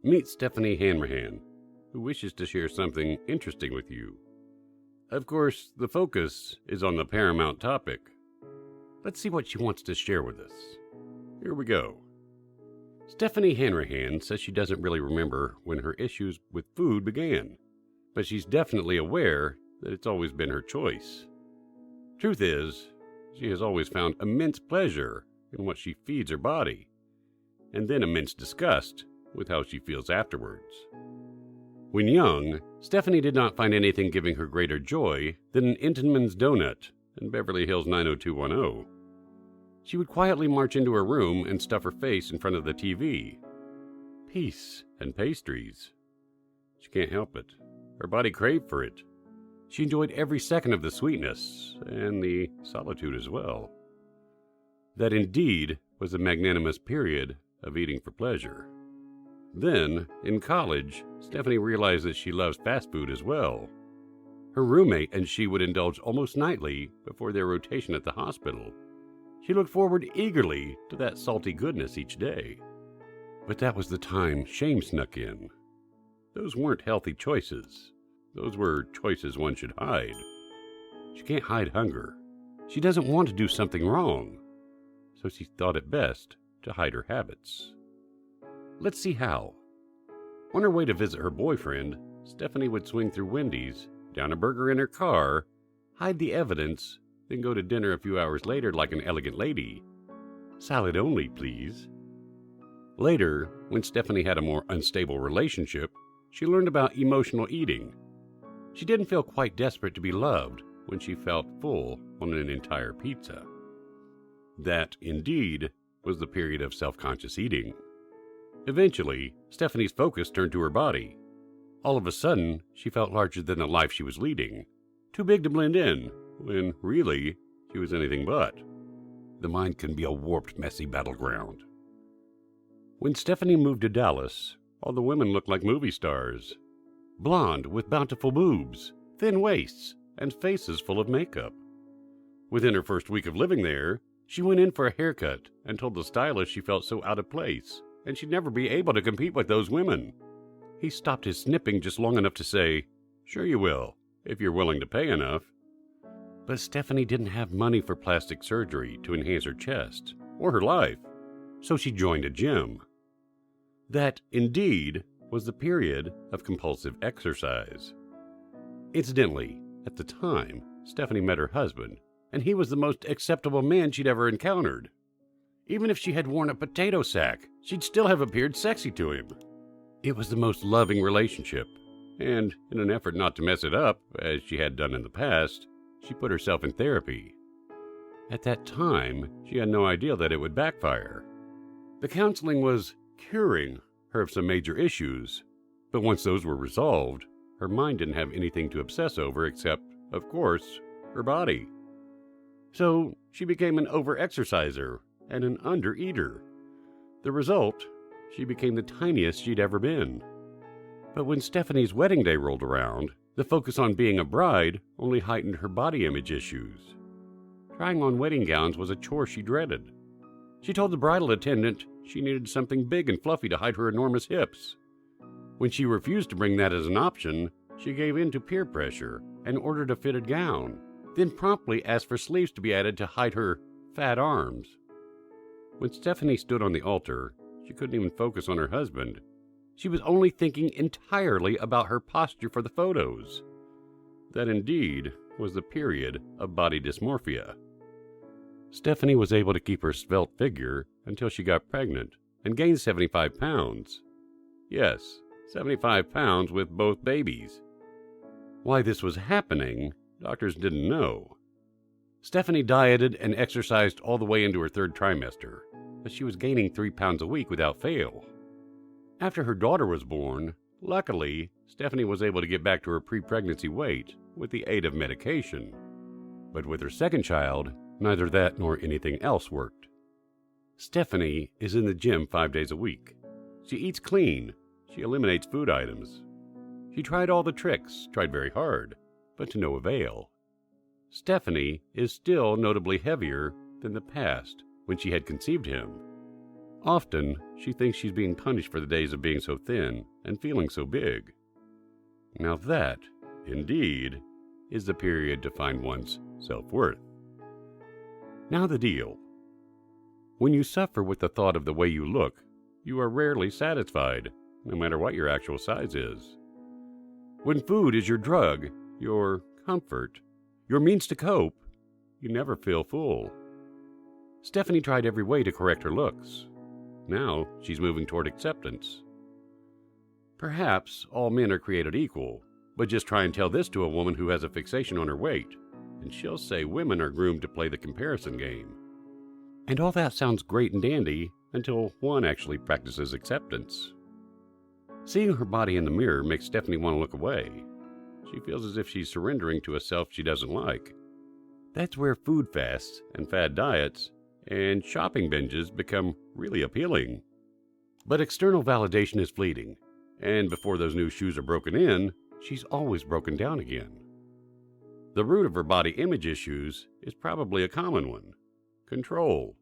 Meet Stephanie Hanrahan, who wishes to share something interesting with you. Of course, the focus is on the paramount topic. Let's see what she wants to share with us. Here we go. Stephanie Hanrahan says she doesn't really remember when her issues with food began, but she's definitely aware that it's always been her choice. Truth is, she has always found immense pleasure in what she feeds her body, and then immense disgust with how she feels afterwards. When young, Stephanie did not find anything giving her greater joy than an Entenmann's donut in Beverly Hills 90210. She would quietly march into her room and stuff her face in front of the TV. Peace and pastries. She can't help it. Her body craved for it. She enjoyed every second of the sweetness and the solitude as well. That indeed was a magnanimous period of eating for pleasure. Then, in college, Stephanie realized that she loves fast food as well. Her roommate and she would indulge almost nightly before their rotation at the hospital. She looked forward eagerly to that salty goodness each day. But that was the time shame snuck in. Those weren't healthy choices. Those were choices one should hide. She can't hide hunger. She doesn't want to do something wrong. So she thought it best to hide her habits. Let's see how. On her way to visit her boyfriend, Stephanie would swing through Wendy's, down a burger in her car, hide the evidence, then go to dinner a few hours later like an elegant lady. Salad only, please. Later, when Stephanie had a more unstable relationship, she learned about emotional eating. She didn't feel quite desperate to be loved when she felt full on an entire pizza. That, indeed, was the period of self-conscious eating. Eventually, Stephanie's focus turned to her body. All of a sudden, she felt larger than the life she was leading, too big to blend in, when really, she was anything but. The mind can be a warped, messy battleground. When Stephanie moved to Dallas, all the women looked like movie stars. Blonde with bountiful boobs, thin waists, and faces full of makeup. Within her first week of living there, she went in for a haircut and told the stylist she felt so out of place, and she'd never be able to compete with those women. He stopped his snipping just long enough to say, "Sure you will, if you're willing to pay enough." But Stephanie didn't have money for plastic surgery to enhance her chest, or her life, so she joined a gym. That, indeed, was the period of compulsive exercise. Incidentally, at the time, Stephanie met her husband, and he was the most acceptable man she'd ever encountered. Even if she had worn a potato sack, she'd still have appeared sexy to him. It was the most loving relationship, and in an effort not to mess it up, as she had done in the past, she put herself in therapy. At that time, she had no idea that it would backfire. The counseling was curing her of some major issues, but once those were resolved, her mind didn't have anything to obsess over except, of course, her body. So she became an over-exerciser and an under-eater. The result, she became the tiniest she'd ever been. But when Stephanie's wedding day rolled around, the focus on being a bride only heightened her body image issues. Trying on wedding gowns was a chore she dreaded. She told the bridal attendant she needed something big and fluffy to hide her enormous hips. When she refused to bring that as an option, she gave in to peer pressure and ordered a fitted gown, then promptly asked for sleeves to be added to hide her fat arms. When Stephanie stood on the altar, she couldn't even focus on her husband. She was only thinking entirely about her posture for the photos. That indeed was the period of body dysmorphia. Stephanie was able to keep her svelte figure until she got pregnant and gained 75 pounds. Yes, 75 pounds with both babies. Why this was happening, doctors didn't know. Stephanie dieted and exercised all the way into her third trimester, but she was gaining 3 pounds a week without fail. After her daughter was born, luckily, Stephanie was able to get back to her pre-pregnancy weight with the aid of medication. But with her second child, neither that nor anything else worked. Stephanie is in the gym 5 days a week. She eats clean. She eliminates food items. She tried all the tricks, tried very hard, but to no avail. Stephanie is still notably heavier than the past when she had conceived him. Often, she thinks she's being punished for the days of being so thin and feeling so big. Now that, indeed, is the period to find one's self-worth. Now the deal. When you suffer with the thought of the way you look, you are rarely satisfied, no matter what your actual size is. When food is your drug, your comfort, your means to cope, you never feel full. Stephanie tried every way to correct her looks. Now she's moving toward acceptance. Perhaps all men are created equal, but just try and tell this to a woman who has a fixation on her weight, and she'll say women are groomed to play the comparison game. And all that sounds great and dandy until one actually practices acceptance. Seeing her body in the mirror makes Stephanie want to look away. She feels as if she's surrendering to a self she doesn't like. That's where food fasts and fad diets and shopping binges become really appealing. But external validation is fleeting, and before those new shoes are broken in, she's always broken down again. The root of her body image issues is probably a common one: control.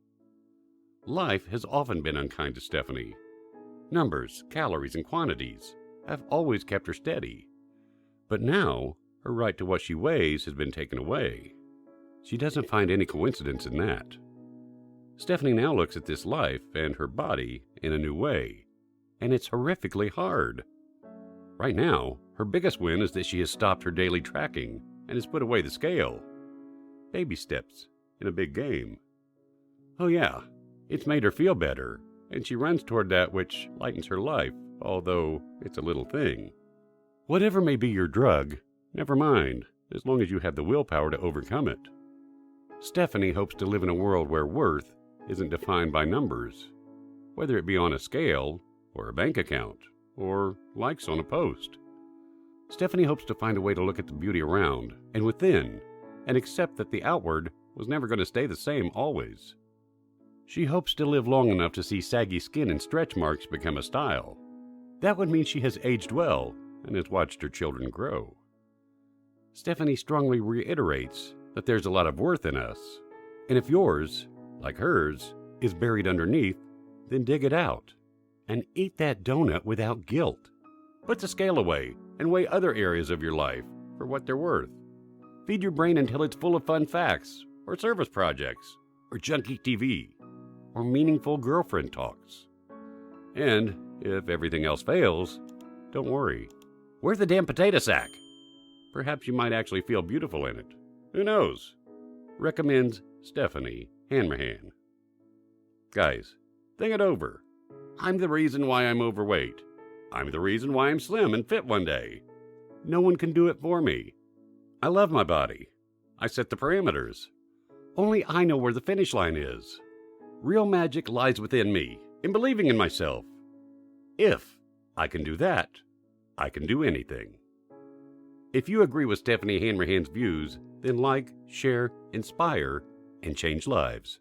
Life has often been unkind to Stephanie. Numbers, calories, and quantities have always kept her steady. But now, her right to what she weighs has been taken away. She doesn't find any coincidence in that. Stephanie now looks at this life and her body in a new way, and it's horrifically hard. Right now, her biggest win is that she has stopped her daily tracking and has put away the scale. Baby steps in a big game. Oh yeah, it's made her feel better, and she runs toward that which lightens her life, although it's a little thing. Whatever may be your drug, never mind, as long as you have the willpower to overcome it. Stephanie hopes to live in a world where worth isn't defined by numbers, whether it be on a scale, or a bank account, or likes on a post. Stephanie hopes to find a way to look at the beauty around and within, and accept that the outward was never going to stay the same always. She hopes to live long enough to see saggy skin and stretch marks become a style. That would mean she has aged well and has watched her children grow. Stephanie strongly reiterates that there's a lot of worth in us, and if yours, like hers, is buried underneath, then dig it out and eat that donut without guilt. Put the scale away and weigh other areas of your life for what they're worth. Feed your brain until it's full of fun facts, or service projects, or junky TV, or meaningful girlfriend talks. And if everything else fails, don't worry. Wear the damn potato sack. Perhaps you might actually feel beautiful in it. Who knows? Recommends Stephanie Hanrahan. Guys, think it over. I'm the reason why I'm overweight. I'm the reason why I'm slim and fit one day. No one can do it for me. I love my body. I set the parameters. Only I know where the finish line is. Real magic lies within me, in believing in myself. If I can do that, I can do anything. If you agree with Stephanie Hanrahan's views, then like, share, inspire, and change lives.